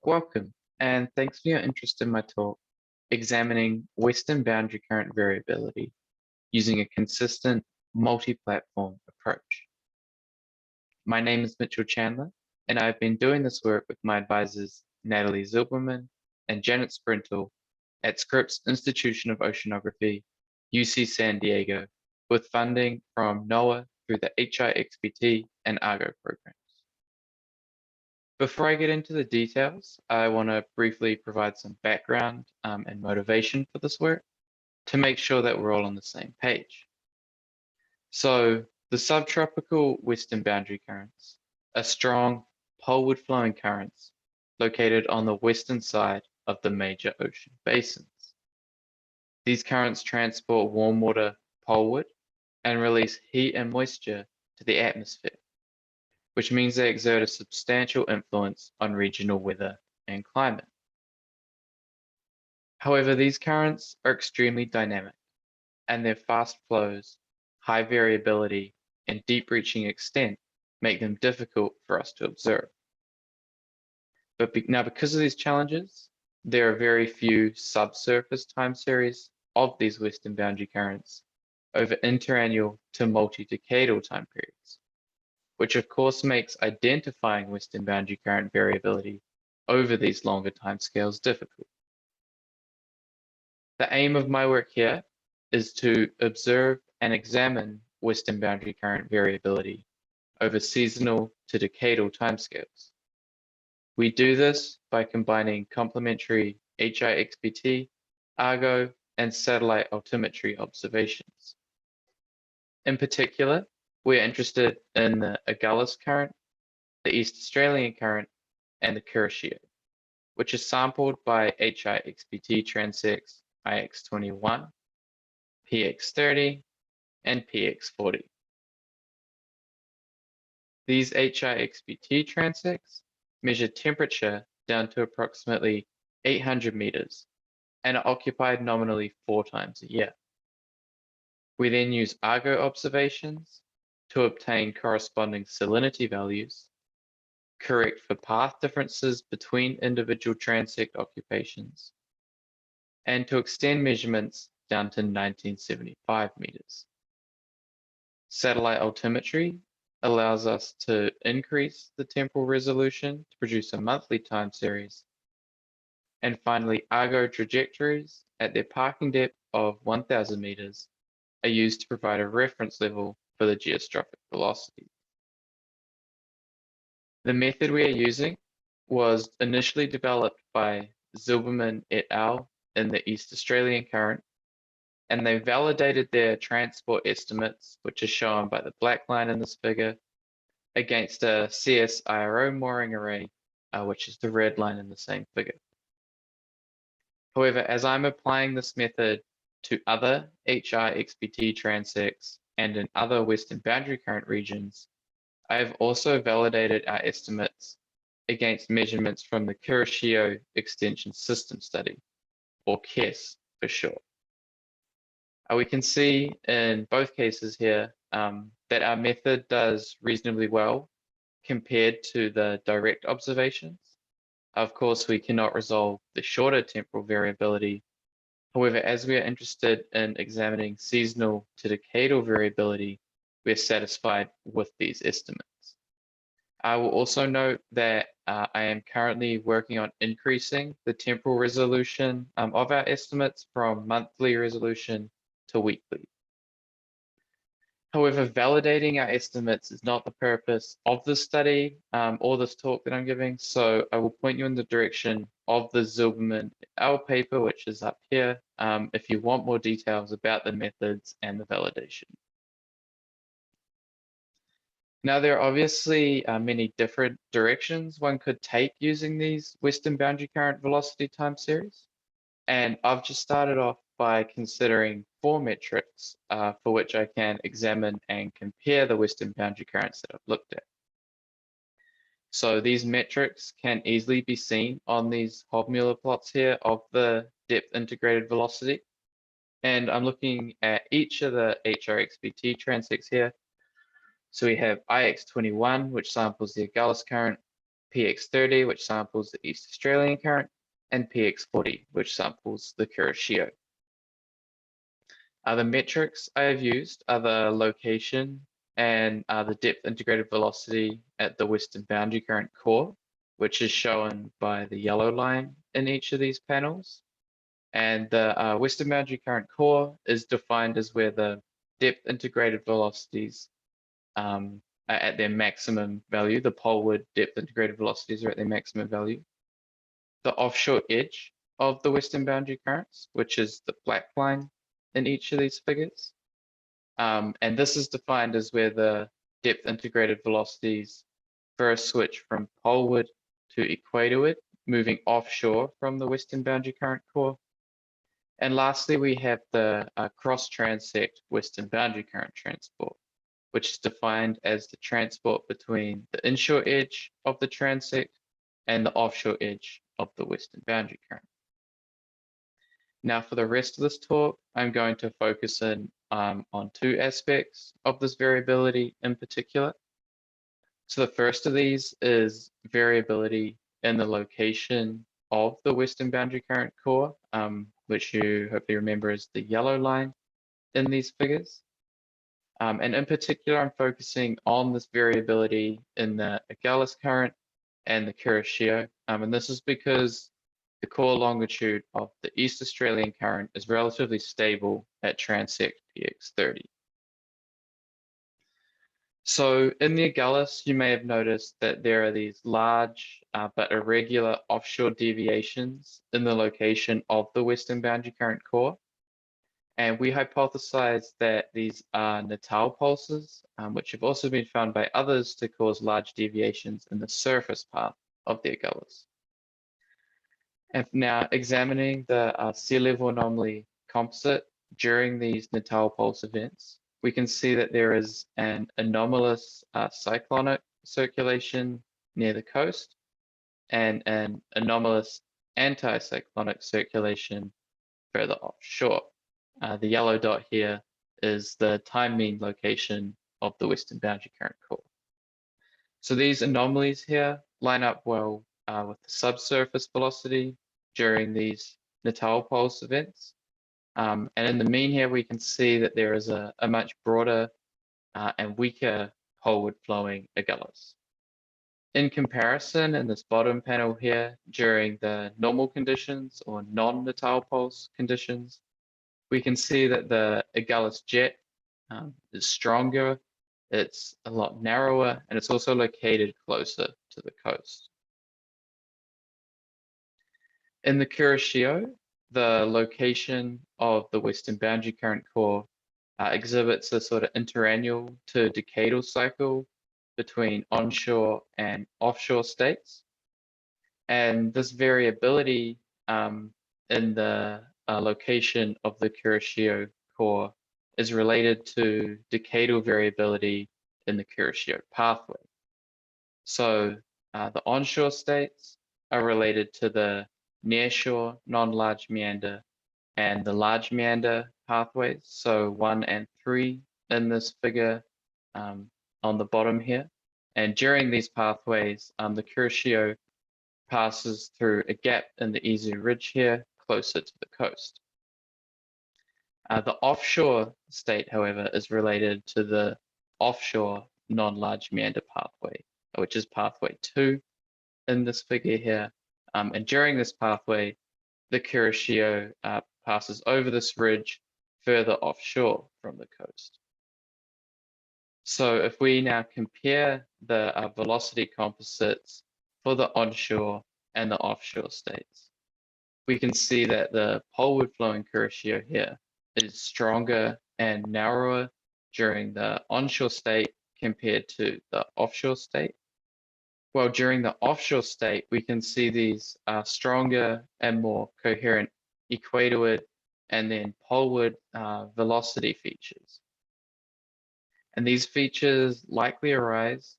Welcome, and thanks for your interest in my talk, examining Western boundary current variability using a consistent multi-platform approach. My name is Mitchell Chandler, and I've been doing this work with my advisors Natalie Zilberman and Janet Sprintle at Scripps Institution of Oceanography, UC San Diego, with funding from NOAA through the HR-XBT and Argo programs. Before I get into the details, I want to briefly provide some background and motivation for this work to make sure that we're all on the same page. So the subtropical western boundary currents are strong poleward flowing currents located on the western side of the major ocean basins. These currents transport warm water poleward and release heat and moisture to the atmosphere, which means they exert a substantial influence on regional weather and climate. However, these currents are extremely dynamic, and their fast flows, high variability, and deep-reaching extent make them difficult for us to observe. But now, because of these challenges, there are very few subsurface time series of these western boundary currents over interannual to multi-decadal time periods, which of course makes identifying western boundary current variability over these longer timescales difficult. The aim of my work here is to observe and examine western boundary current variability over seasonal to decadal timescales. We do this by combining complementary HR-XBT, Argo, and satellite altimetry observations. In particular, we are interested in the Agulhas Current, the East Australian Current, and the Kuroshio, which is sampled by HR-XBT transects IX21, PX30, and PX40. These HR-XBT transects measure temperature down to approximately 800 meters and are occupied nominally 4 times a year. We then use Argo observations to obtain corresponding salinity values, correct for path differences between individual transect occupations, and to extend measurements down to 1975 meters. Satellite altimetry allows us to increase the temporal resolution to produce a monthly time series. And finally, Argo trajectories at their parking depth of 1,000 meters are used to provide a reference level for the geostrophic velocity. The method we are using was initially developed by Zilberman et al. In the East Australian Current, and they validated their transport estimates, which is shown by the black line in this figure, against a CSIRO mooring array, which is the red line in the same figure. However, as I'm applying this method to other HR-XBT transects and in other western boundary current regions, I have also validated our estimates against measurements from the Kuroshio Extension System Study, or KESS for short. We can see in both cases here that our method does reasonably well compared to the direct observations. Of course, we cannot resolve the shorter temporal variability. However, as we are interested in examining seasonal to decadal variability, we are satisfied with these estimates. I will also note that I am currently working on increasing the temporal resolution of our estimates from monthly resolution to weekly. However, validating our estimates is not the purpose of this study or this talk that I'm giving, so I will point you in the direction of the Zilberman et al. Paper, which is up here, if you want more details about the methods and the validation. Now, there are obviously many different directions one could take using these western boundary current velocity time series. And I've just started off by considering 4 metrics for which I can examine and compare the western boundary currents that I've looked at. So these metrics can easily be seen on these Hofmüller plots here of the depth integrated velocity. And I'm looking at each of the HR-XBT transects here. So we have IX21, which samples the Agulhas Current, PX30, which samples the East Australian Current, and PX40, which samples the Kuroshio. The metrics I have used are the location and the depth integrated velocity at the western boundary current core, which is shown by the yellow line in each of these panels. And the western boundary current core is defined as where the depth integrated velocities are at their maximum value. The poleward depth integrated velocities are at their maximum value. The offshore edge of the western boundary currents, which is the black line in each of these figures. And this is defined as where the depth integrated velocities first switch from poleward to equatorward, moving offshore from the western boundary current core. And lastly, we have the cross-transect western boundary current transport, which is defined as the transport between the inshore edge of the transect and the offshore edge of the western boundary current. Now, for the rest of this talk, I'm going to focus in on two aspects of this variability in particular. So the first of these is variability in the location of the western boundary current core, which you hopefully remember is the yellow line in these figures. And in particular, I'm focusing on this variability in the Agulhas current and the Kuroshio. And this is because the core longitude of the East Australian current is relatively stable at transect PX30. So in the Agulhas, you may have noticed that there are these large but irregular offshore deviations in the location of the western boundary current core. And we hypothesized that these are Natal pulses, which have also been found by others to cause large deviations in the surface path of the Agulhas. And now examining the sea level anomaly composite during these Natal pulse events, we can see that there is an anomalous cyclonic circulation near the coast and an anomalous anticyclonic circulation further offshore. The yellow dot here is the time mean location of the western boundary current core. So these anomalies here line up well with the subsurface velocity during these Natal pulse events. And in the mean here, we can see that there is a much broader and weaker poleward flowing Agulhas. In comparison, in this bottom panel here, during the normal conditions or non-Natal pulse conditions, we can see that the Agulhas jet is stronger, it's a lot narrower, and it's also located closer to the coast. In the Kuroshio, the location of the western boundary current core exhibits a sort of interannual to decadal cycle between onshore and offshore states. And this variability in the location of the Kuroshio core is related to decadal variability in the Kuroshio pathway. So the onshore states are related to the nearshore non-large meander and the large meander pathways, so 1 and 3 in this figure on the bottom here. And during these pathways, the Kuroshio passes through a gap in the Izu Ridge here, closer to the coast. The offshore state, however, is related to the offshore non-large meander pathway, which is pathway 2 in this figure here. And during this pathway, the Kuroshio passes over this ridge further offshore from the coast. So if we now compare the velocity composites for the onshore and the offshore states, we can see that the poleward flowing Kuroshio here is stronger and narrower during the onshore state compared to the offshore state. Well, during the offshore state, we can see these stronger and more coherent equatorward and then poleward velocity features. And these features likely arise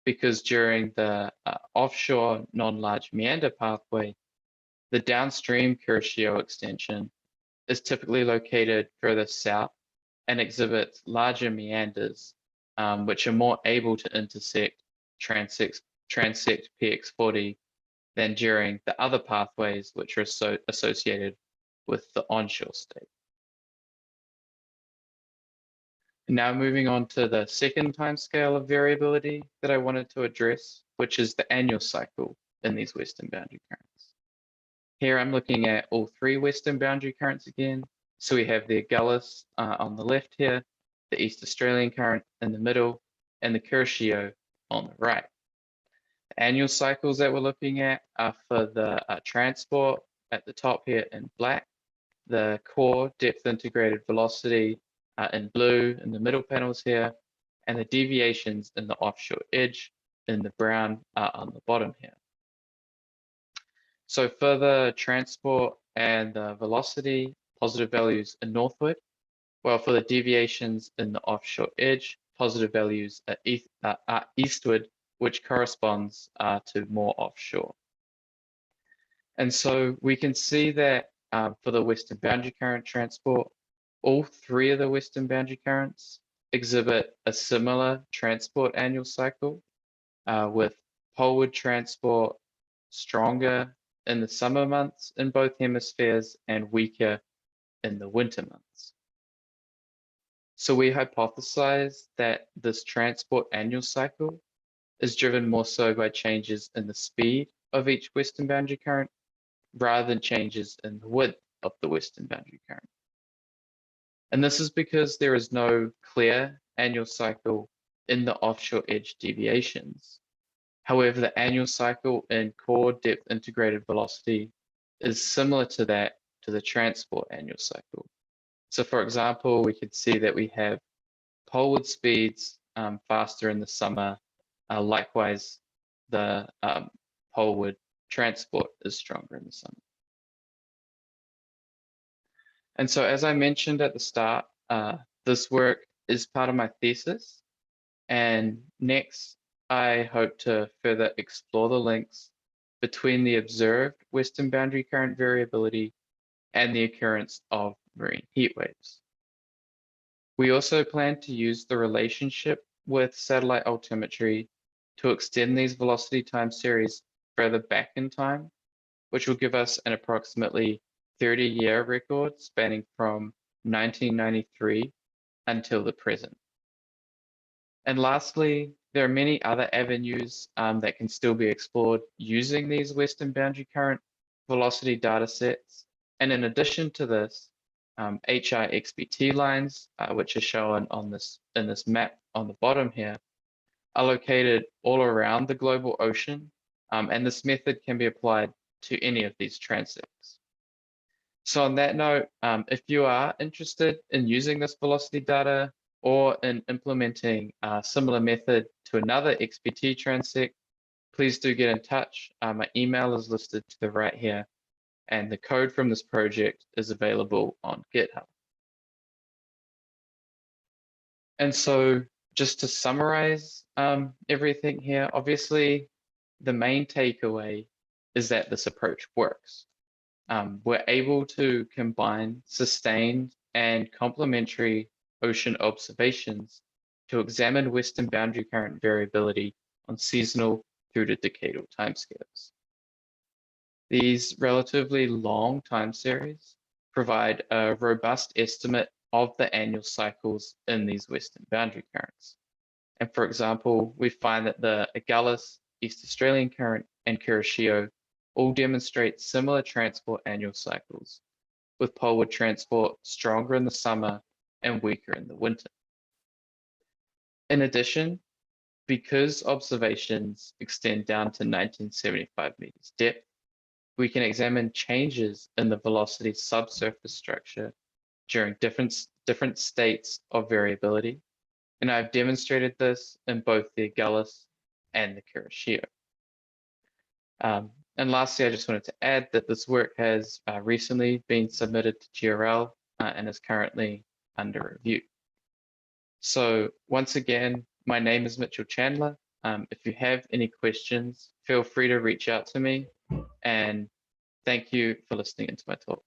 because during the offshore non-large meander pathway, the downstream Kuroshio extension is typically located further south and exhibits larger meanders, which are more able to intersect transects transect PX40 than during the other pathways which are associated with the onshore state. Now moving on to the second timescale of variability that I wanted to address, which is the annual cycle in these western boundary currents. Here I'm looking at all three western boundary currents again. So we have the Agulhas on the left here, the East Australian current in the middle, and the Kuroshio on the right. The annual cycles that we're looking at are for the transport at the top here in black, the core depth integrated velocity in blue in the middle panels here, and the deviations in the offshore edge in the brown on the bottom here. So for the transport and the velocity, positive values are northward, while for the deviations in the offshore edge, positive values are eastward, which corresponds to more offshore. And so we can see that for the western boundary current transport, all three of the western boundary currents exhibit a similar transport annual cycle, with poleward transport stronger in the summer months in both hemispheres and weaker in the winter months. So we hypothesize that this transport annual cycle is driven more so by changes in the speed of each western boundary current rather than changes in the width of the western boundary current. And this is because there is no clear annual cycle in the offshore edge deviations. However, the annual cycle in core depth integrated velocity is similar to that to the transport annual cycle. So for example, we could see that we have poleward speeds faster in the summer. Likewise, the poleward transport is stronger in the summer. And so as I mentioned at the start, this work is part of my thesis. And next, I hope to further explore the links between the observed western boundary current variability and the occurrence of marine heat waves. We also plan to use the relationship with satellite altimetry to extend these velocity time series further back in time, which will give us an approximately 30-year record spanning from 1993 until the present. And lastly, there are many other avenues that can still be explored using these western boundary current velocity data sets. And in addition to this, HR-XBT lines, which are shown on in this map on the bottom here, are located all around the global ocean. And this method can be applied to any of these transects. So on that note, if you are interested in using this velocity data or in implementing a similar method to another XBT transect, please do get in touch. My email is listed to the right here, and the code from this project is available on GitHub. And so just to summarize everything here, obviously the main takeaway is that this approach works. We're able to combine sustained and complementary ocean observations to examine western boundary current variability on seasonal through to decadal timescales. These relatively long time series provide a robust estimate of the annual cycles in these western boundary currents. And for example, we find that the Agulhas, East Australian current, and Kuroshio all demonstrate similar transport annual cycles, with poleward transport stronger in the summer and weaker in the winter. In addition, because observations extend down to 1975 meters depth, we can examine changes in the velocity subsurface structure during different states of variability. And I've demonstrated this in both the Agulhas and the Kuroshio. And lastly, I just wanted to add that this work has recently been submitted to GRL and is currently under review. So once again, my name is Mitchell Chandler. If you have any questions, feel free to reach out to me, and thank you for listening into my talk.